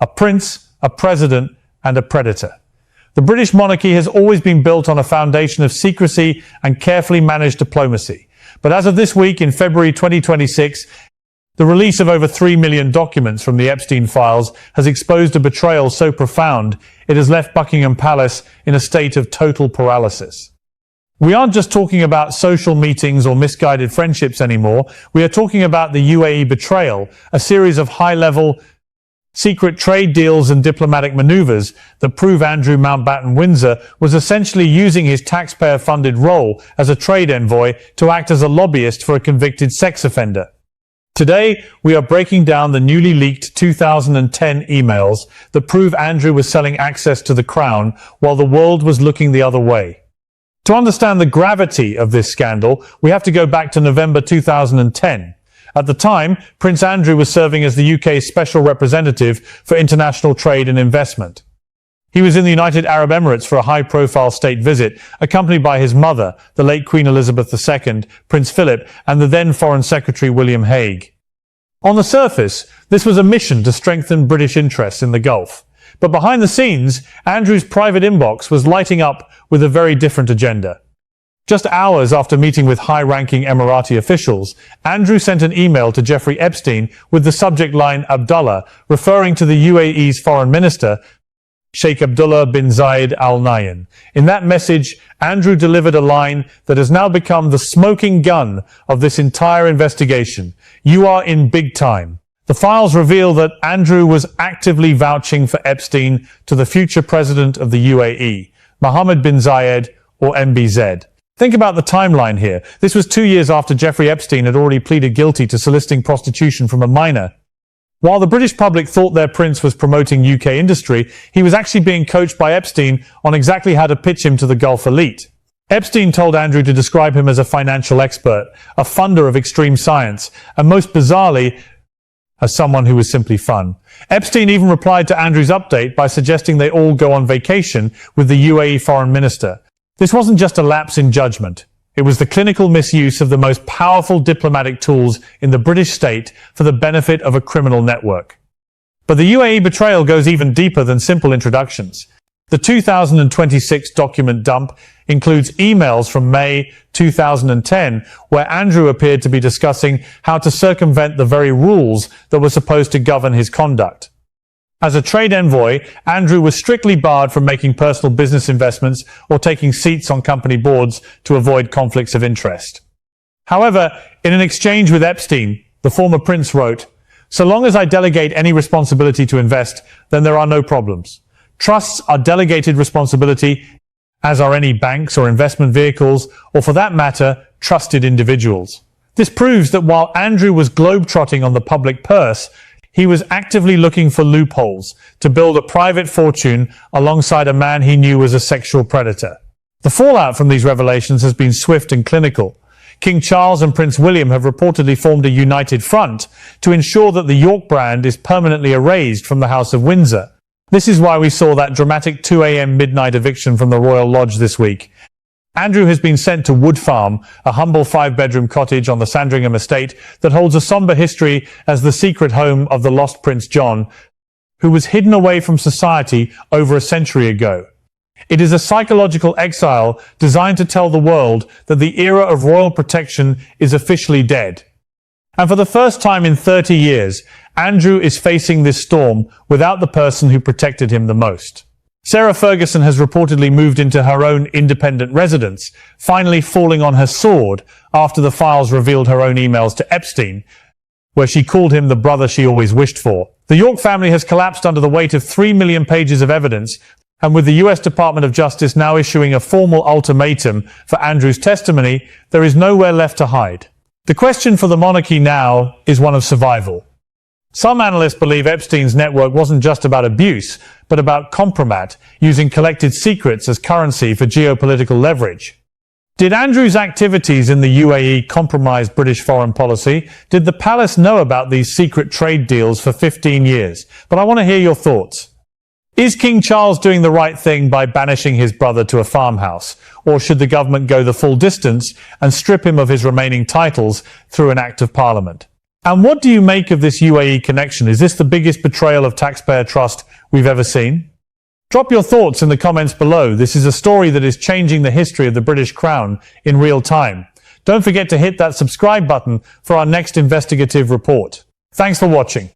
a prince, a president, and a predator. The British monarchy has always been built on a foundation of secrecy and carefully managed diplomacy. But as of this week, in February 2026, the release of over 3 million documents from the Epstein Files has exposed a betrayal so profound it has left Buckingham Palace in a state of total paralysis. We aren't just talking about social meetings or misguided friendships anymore. We are talking about the UAE Betrayal, a series of high-level secret trade deals and diplomatic maneuvers that prove Andrew Mountbatten-Windsor was essentially using his taxpayer-funded role as a trade envoy to act as a lobbyist for a convicted sex offender. Today, we are breaking down the newly leaked 2010 emails that prove Andrew was selling access to the crown while the world was looking the other way. To understand the gravity of this scandal, we have to go back to November 2010. At the time, Prince Andrew was serving as the UK's special representative for international trade and investment. He was in the United Arab Emirates for a high-profile state visit, accompanied by his mother, the late Queen Elizabeth II, Prince Philip, and the then Foreign Secretary William Hague. On the surface, this was a mission to strengthen British interests in the Gulf. But behind the scenes, Andrew's private inbox was lighting up with a very different agenda. Just hours after meeting with high-ranking Emirati officials, Andrew sent an email to Jeffrey Epstein with the subject line Abdullah, referring to the UAE's foreign minister, Sheikh Abdullah bin Zayed Al Nahyan. In that message, Andrew delivered a line that has now become the smoking gun of this entire investigation. You are in big time. The files reveal that Andrew was actively vouching for Epstein to the future president of the UAE, Mohammed bin Zayed, or MBZ. Think about the timeline here. This was 2 years after Jeffrey Epstein had already pleaded guilty to soliciting prostitution from a minor. While the British public thought their prince was promoting UK industry, he was actually being coached by Epstein on exactly how to pitch him to the Gulf elite. Epstein told Andrew to describe him as a financial expert, a funder of extreme science, and most bizarrely, as someone who was simply fun. Epstein even replied to Andrew's update by suggesting they all go on vacation with the UAE foreign minister. This wasn't just a lapse in judgment. It was the clinical misuse of the most powerful diplomatic tools in the British state for the benefit of a criminal network. But the UAE betrayal goes even deeper than simple introductions. The 2026 document dump includes emails from May 2010, where Andrew appeared to be discussing how to circumvent the very rules that were supposed to govern his conduct. As a trade envoy, Andrew was strictly barred from making personal business investments or taking seats on company boards to avoid conflicts of interest. However, in an exchange with Epstein, the former prince wrote, "So long as I delegate any responsibility to invest, then there are no problems. Trusts are delegated responsibility, as are any banks or investment vehicles, or for that matter, trusted individuals." This proves that while Andrew was globetrotting on the public purse, he was actively looking for loopholes to build a private fortune alongside a man he knew was a sexual predator. The fallout from these revelations has been swift and clinical. King Charles and Prince William have reportedly formed a united front to ensure that the York brand is permanently erased from the House of Windsor. This is why we saw that dramatic 2 a.m. midnight eviction from the Royal Lodge this week. Andrew has been sent to Wood Farm, a humble 5-bedroom cottage on the Sandringham estate that holds a somber history as the secret home of the lost Prince John, who was hidden away from society over a century ago. It is a psychological exile designed to tell the world that the era of royal protection is officially dead. And for the first time in 30 years, Andrew is facing this storm without the person who protected him the most. Sarah Ferguson has reportedly moved into her own independent residence, finally falling on her sword after the files revealed her own emails to Epstein, where she called him the brother she always wished for. The York family has collapsed under the weight of 3 million pages of evidence, and with the US Department of Justice now issuing a formal ultimatum for Andrew's testimony, there is nowhere left to hide. The question for the monarchy now is one of survival. Some analysts believe Epstein's network wasn't just about abuse, but about compromat, using collected secrets as currency for geopolitical leverage. Did Andrew's activities in the UAE compromise British foreign policy? Did the palace know about these secret trade deals for 15 years? But I want to hear your thoughts. Is King Charles doing the right thing by banishing his brother to a farmhouse? Or should the government go the full distance and strip him of his remaining titles through an act of parliament? And what do you make of this UAE connection? Is this the biggest betrayal of taxpayer trust we've ever seen? Drop your thoughts in the comments below. This is a story that is changing the history of the British Crown in real time. Don't forget to hit that subscribe button for our next investigative report. Thanks for watching.